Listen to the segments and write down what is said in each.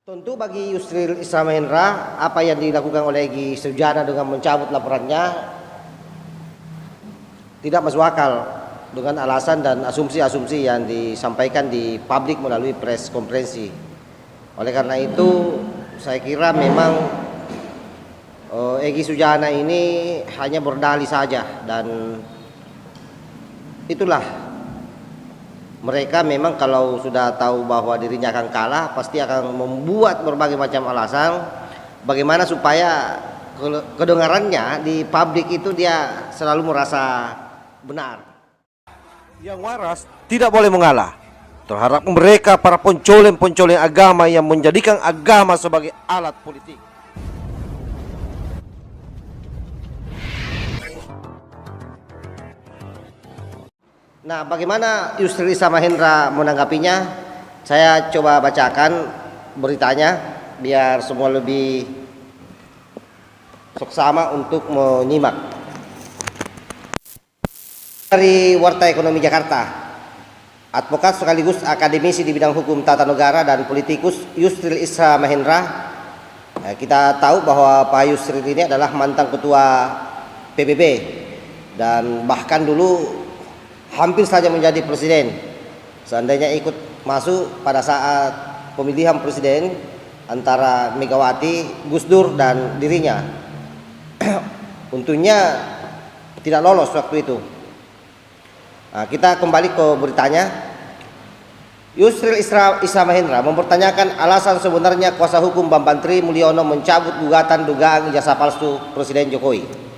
Tentu bagi Yusril Isra Mahendra, apa yang dilakukan oleh Egy Sujana dengan mencabut laporannya tidak masuk akal dengan alasan dan asumsi-asumsi yang disampaikan di publik melalui press konferensi. Oleh karena itu, saya kira memang Egy Sujana ini hanya berdalih saja, dan itulah mereka memang kalau sudah tahu bahwa dirinya akan kalah pasti akan membuat berbagai macam alasan bagaimana supaya kedengarannya di publik itu dia selalu merasa benar. Yang waras tidak boleh mengalah terhadap mereka para pencoleng-pencoleng agama yang menjadikan agama sebagai alat politik. Nah, bagaimana Yusril Isra Mahendra menanggapinya? Saya coba bacakan beritanya biar semua lebih seksama untuk menyimak. Dari Warta Ekonomi Jakarta, advokat sekaligus akademisi di bidang hukum tata negara dan politikus Yusril Isra Mahendra. Kita tahu bahwa Pak Yusril ini adalah mantan ketua PBB dan bahkan dulu hampir saja menjadi presiden. Seandainya ikut masuk pada saat pemilihan presiden antara Megawati, Gus Dur dan dirinya. Untungnya tidak lolos waktu itu. Nah, kita kembali ke beritanya. Yusril Isra Mahendra mempertanyakan alasan sebenarnya kuasa hukum Bambang Tri Mulyono mencabut gugatan dugaan ijazah palsu Presiden Jokowi.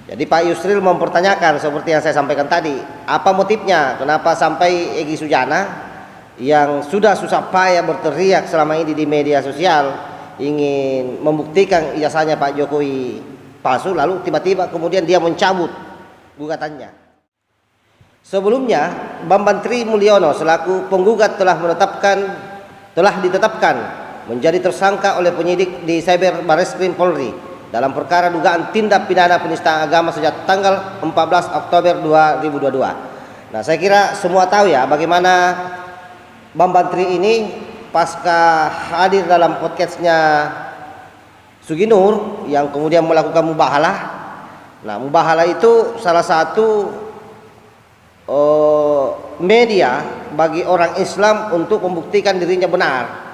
Jadi Pak Yusril mempertanyakan seperti yang saya sampaikan tadi, apa motifnya, kenapa sampai Egy Sujana yang sudah susah payah berteriak selama ini di media sosial ingin membuktikan ijazahnya Pak Jokowi palsu, lalu tiba-tiba kemudian dia mencabut gugatannya. Sebelumnya Bambang Tri Mulyono selaku penggugat telah ditetapkan menjadi tersangka oleh penyidik di Cyber Barreskrim Polri dalam perkara dugaan tindak pidana penistaan agama sejak tanggal 14 Oktober 2022. Nah, saya kira semua tahu ya bagaimana Bambang Tri ini pasca hadir dalam podcastnya Suginur yang kemudian melakukan mubahalah. Nah, mubahalah itu salah satu media bagi orang Islam untuk membuktikan dirinya benar.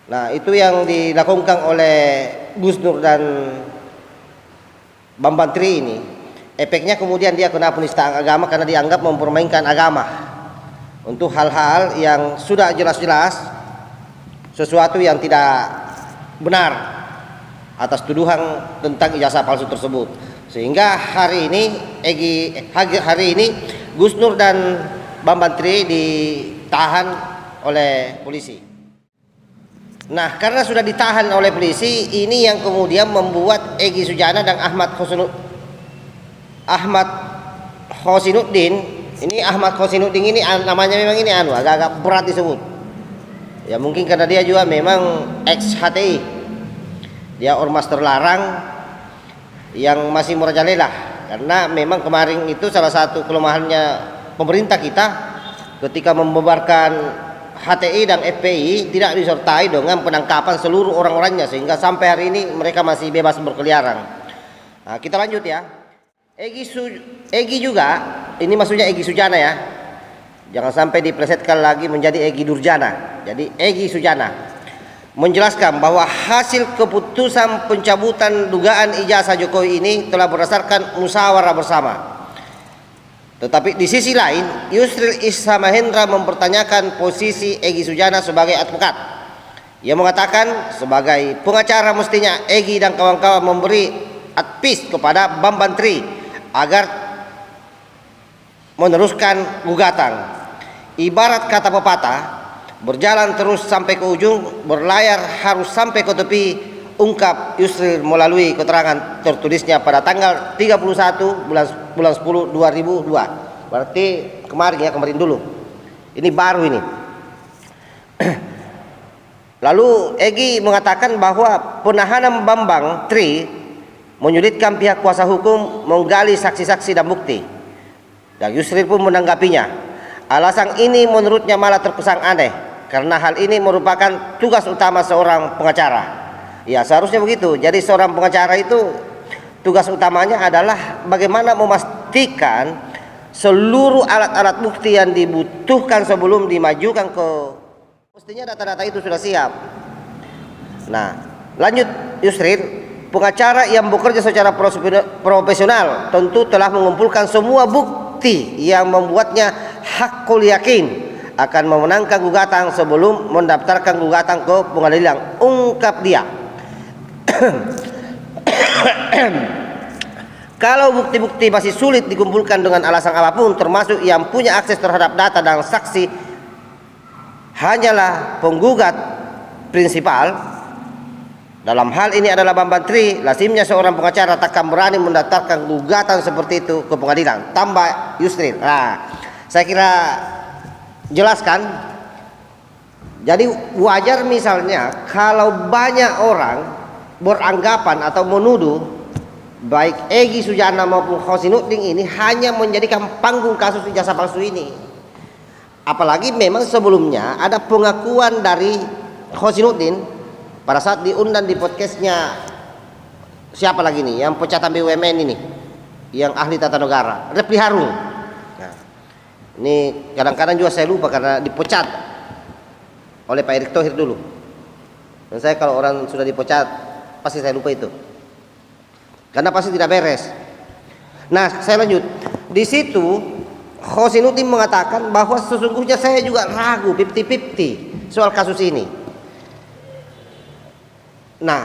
Nah, itu yang dilakukan oleh Gus Dur dan Bambang Tri ini. Efeknya kemudian dia kena penistaan agama karena dianggap mempermainkan agama untuk hal-hal yang sudah jelas-jelas sesuatu yang tidak benar atas tuduhan tentang ijazah palsu tersebut. Sehingga hari ini Gus Dur dan Bambang Tri ditahan oleh polisi. Nah, karena sudah ditahan oleh polisi, ini yang kemudian membuat Egy Sujana dan Ahmad Khosinuddin ini namanya memang ini agak-agak berat disebut. Ya mungkin karena dia juga memang ex HTI. Dia ormas terlarang yang masih merajalela. Karena memang kemarin itu salah satu kelemahannya pemerintah kita ketika membubarkan HTI dan FPI tidak disertai dengan penangkapan seluruh orang-orangnya, sehingga sampai hari ini mereka masih bebas berkeliaran. Nah, kita lanjut ya. Egy juga, ini maksudnya Egy Sujana ya. Jangan sampai diplesetkan lagi menjadi Egy Durjana. Jadi Egy Sujana menjelaskan bahwa hasil keputusan pencabutan dugaan ijazah Jokowi ini telah berdasarkan musyawarah bersama. Tetapi di sisi lain, Yusril Isra Mahendra mempertanyakan posisi Egy Sujana sebagai advokat. Ia mengatakan sebagai pengacara mestinya Egy dan kawan-kawan memberi advice kepada Bambang Tri agar meneruskan gugatan. Ibarat kata pepatah, berjalan terus sampai ke ujung, berlayar harus sampai ke tepi, ungkap Yusril melalui keterangan tertulisnya pada tanggal 31 bulan 10 2002. Berarti kemarin dulu. Ini baru ini. Lalu Egy mengatakan bahwa penahanan Bambang Tri menyulitkan pihak kuasa hukum menggali saksi-saksi dan bukti. Dan Yusril pun menanggapinya. Alasan ini menurutnya malah terkesan aneh karena hal ini merupakan tugas utama seorang pengacara. Ya, seharusnya begitu. Jadi seorang pengacara itu tugas utamanya adalah bagaimana memastikan seluruh alat-alat bukti yang dibutuhkan sebelum dimajukan ke, mestinya data-data itu sudah siap. Nah, lanjut Yusril, pengacara yang bekerja secara profesional tentu telah mengumpulkan semua bukti yang membuatnya hakul yakin akan memenangkan gugatan sebelum mendaftarkan gugatan ke pengadilan, ungkap dia. Kalau bukti-bukti masih sulit dikumpulkan dengan alasan apapun, termasuk yang punya akses terhadap data dan saksi hanyalah penggugat prinsipal, dalam hal ini adalah Bambang Tri, lazimnya seorang pengacara takkan berani mendaftarkan gugatan seperti itu ke pengadilan, tambah Yusril. Nah, saya kira jelaskan. Jadi wajar misalnya kalau banyak orang beranggapan atau menuduh baik Egy Sujana maupun Khosinuddin ini hanya menjadikan panggung kasus ijazah palsu ini. Apalagi memang sebelumnya ada pengakuan dari Khosinuddin pada saat diundang di podcastnya siapa lagi nih yang pecatan BUMN ini, yang ahli tata negara, Refli Harun. Nah, ini kadang-kadang juga saya lupa karena dipecat oleh Pak Erick Thohir dulu. Dan saya kalau orang sudah dipecat pasti saya lupa itu, karena pasti tidak beres. Nah, saya lanjut. Di situ Khosinuddin mengatakan bahwa sesungguhnya saya juga ragu 50-50 soal kasus ini. Nah,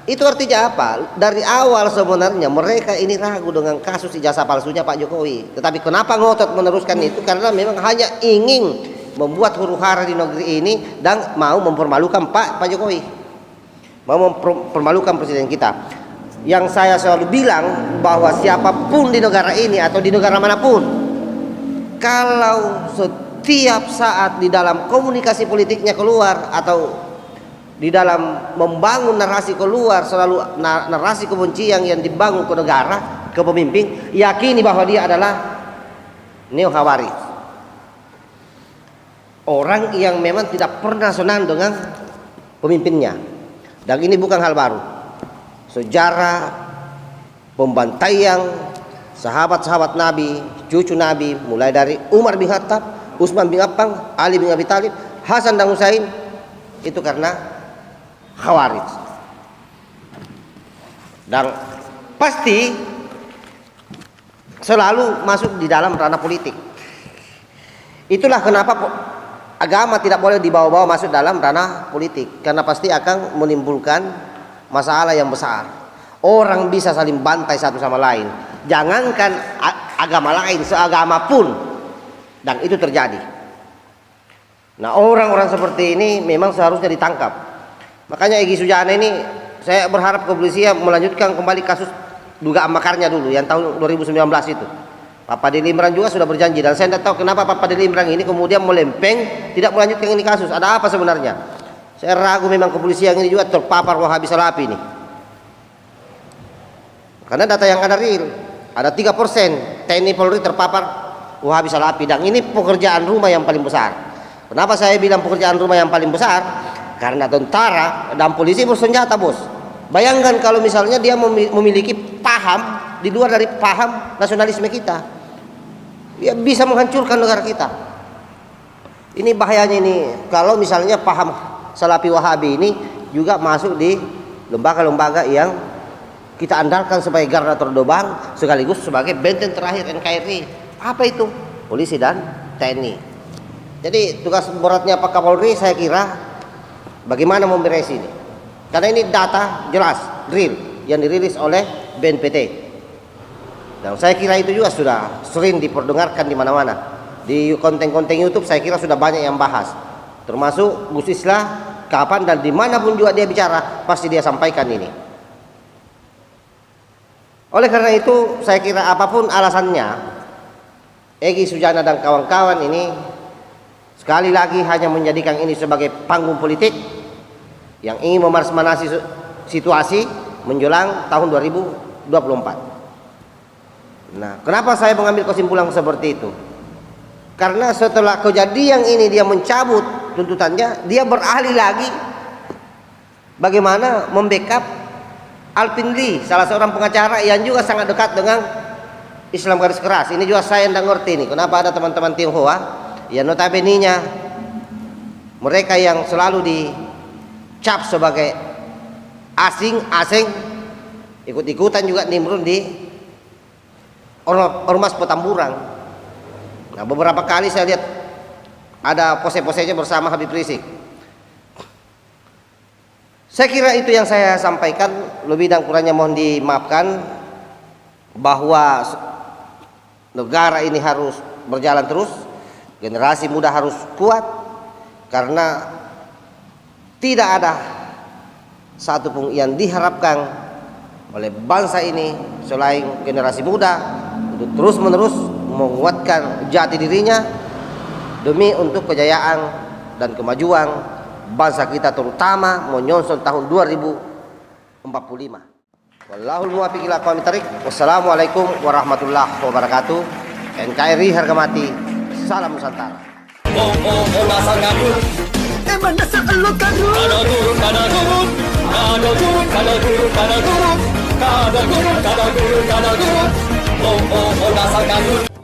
itu artinya apa? Dari awal sebenarnya mereka ini ragu dengan kasus ijazah palsunya Pak Jokowi. Tetapi kenapa ngotot meneruskan itu? Karena memang hanya ingin membuat huru-hara di negeri ini dan mau mempermalukan Pak Jokowi, mau mempermalukan presiden kita. Yang saya selalu bilang bahwa siapapun di negara ini atau di negara manapun, kalau setiap saat di dalam komunikasi politiknya keluar atau di dalam membangun narasi keluar selalu narasi kebencian yang dibangun ke negara, ke pemimpin, yakini bahwa dia adalah neo khawarij, orang yang memang tidak pernah senang dengan pemimpinnya. Dan ini bukan hal baru. Sejarah pembantaian sahabat-sahabat Nabi, cucu Nabi, mulai dari Umar bin Khattab, Utsman bin Affan, Ali bin Abi Thalib, Hasan dan Husain, itu karena Khawarij. Dan pasti selalu masuk di dalam ranah politik. Itulah kenapa agama tidak boleh dibawa-bawa masuk dalam ranah politik, karena pasti akan menimbulkan masalah yang besar. Orang bisa saling bantai satu sama lain, jangankan agama lain, seagama pun, dan itu terjadi. Nah, orang-orang seperti ini memang seharusnya ditangkap. Makanya Egy Sujana ini saya berharap kepolisian melanjutkan kembali kasus dugaan makarnya dulu yang tahun 2019 itu. Pak Fadil Imran juga sudah berjanji, dan saya tidak tahu kenapa Pak Fadil Imran ini kemudian melempeng tidak melanjutkan ini kasus. Ada apa sebenarnya? Saya ragu memang kepolisian ini juga terpapar Wahabi Salafi ini. Karena data yang ada real, ada 3% TNI Polri terpapar Wahabi Salafi, dan ini pekerjaan rumah yang paling besar. Kenapa saya bilang pekerjaan rumah yang paling besar? Karena tentara dan polisi bersenjata, bos. Bayangkan kalau misalnya dia memiliki paham di luar dari paham nasionalisme kita, dia bisa menghancurkan negara kita. Ini bahayanya ini kalau misalnya paham Salafi Wahabi ini juga masuk di lembaga-lembaga yang kita andalkan sebagai garda terdepan sekaligus sebagai benteng terakhir NKRI. Apa itu? Polisi dan TNI. Jadi tugas beratnya Pak Kapolri saya kira bagaimana memberes ini, karena ini data jelas, real, yang dirilis oleh BNPT. Dan saya kira itu juga sudah sering diperdengarkan di mana-mana. Di konten-konten YouTube saya kira sudah banyak yang bahas. Termasuk Gus Islah, kapan dan dimanapun juga dia bicara, pasti dia sampaikan ini. Oleh karena itu saya kira apapun alasannya, Egy Sujana dan kawan-kawan ini sekali lagi hanya menjadikan ini sebagai panggung politik yang ingin memanasi situasi menjelang tahun 2024. Nah, kenapa saya mengambil kesimpulan seperti itu? Karena setelah kejadian ini dia mencabut tuntutannya, dia beralih lagi bagaimana membackup Alvin Lee, salah seorang pengacara yang juga sangat dekat dengan Islam garis keras. Ini juga saya tidak ngerti nih, kenapa ada teman-teman Tionghoa yang notabene-nya mereka yang selalu dicap sebagai asing ikut-ikutan juga nimbrung di ormas Petamburan. Nah, beberapa kali saya lihat ada pose-posenya bersama Habib Rizik. Saya kira itu yang saya sampaikan, lebih dan kurangnya mohon dimaafkan, bahwa negara ini harus berjalan terus, generasi muda harus kuat, karena tidak ada satupun yang diharapkan oleh bangsa ini selain generasi muda untuk terus menerus menguatkan jati dirinya demi untuk kejayaan dan kemajuan bangsa kita, terutama menyongsong tahun 2045. Wallahul muwaffiq ila aqwamit thariq. Wassalamualaikum warahmatullahi wabarakatuh. NKRI harga mati. Salam Nusantara. Dasar gadut. Emang dasar elu gadut. Kada turun, kada turun. Kada turun, kada turun, kada turun. Kada turun, kada turun, kada turun. Dasar gadut.